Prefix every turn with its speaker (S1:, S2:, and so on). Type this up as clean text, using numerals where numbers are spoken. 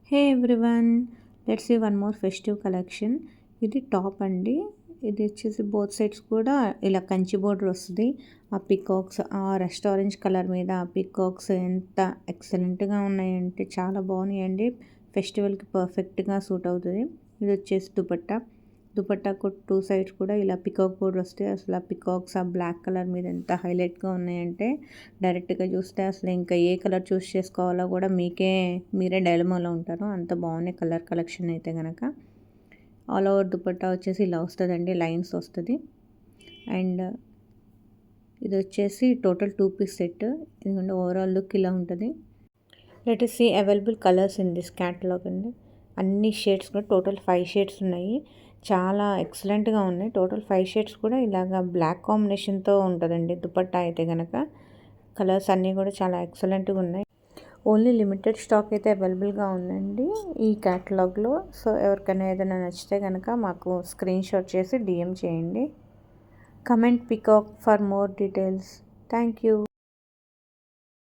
S1: Hey everyone, let's see one more festive collection. ఇది top అండి. ఇది వచ్చేసి బోత్ సైడ్స్ కూడా ఇలా కంచి బోర్డర్ వస్తుంది. ఆ పికాక్స్, ఆ రెస్ట్ ఆరెంజ్ కలర్ మీద ఆ పికాక్స్ ఎంత ఎక్సలెంట్గా ఉన్నాయంటే చాలా బాగున్నాయండి. ఫెస్టివల్కి పర్ఫెక్ట్గా సూట్ అవుతుంది. ఇది వచ్చేసి దుపట్టా. దుపట్టాకు టూ సైడ్స్ కూడా ఇలా పికాక్ బోర్డర్ వస్తాయి. అసలు ఆ పికాక్స్ ఆ బ్లాక్ కలర్ మీద ఎంత హైలైట్గా ఉన్నాయంటే డైరెక్ట్గా చూస్తే అసలు ఇంకా ఏ కలర్ చూస్ చేసుకోవాలో కూడా మీరే డైలమాలో ఉంటారు. అంత బాగున్నాయి కలర్ కలెక్షన్ అయితే కనుక. ఆల్ ఓవర్ దుపట్టా వచ్చేసి ఇలా వస్తుందండి, లైన్స్ వస్తుంది. అండ్ ఇది వచ్చేసి టోటల్ 2 పీస్ సెట్. ఎందుకంటే ఓవరాల్ లుక్ ఇలా ఉంటుంది. Let us see available colours in this catalogue అండి. అన్ని షేడ్స్ కూడా టోటల్ 5 షేడ్స్ ఉన్నాయి. చాలా ఎక్సలెంట్గా ఉన్నాయి. టోటల్ 5 షేడ్స్ కూడా ఇలాగా బ్లాక్ కాంబినేషన్తో ఉంటుందండి దుపట్టా అయితే కనుక. కలర్స్ అన్నీ కూడా చాలా ఎక్సలెంట్గా ఉన్నాయి. ఓన్లీ లిమిటెడ్ స్టాక్ అయితే అవైలబుల్గా ఉందండి ఈ క్యాటలాగ్లో. సో ఎవరికైనా ఏదైనా నచ్చితే కనుక మాకు స్క్రీన్ షాట్ చేసి డిఎం చేయండి. Comment peacock for more details. Thank you.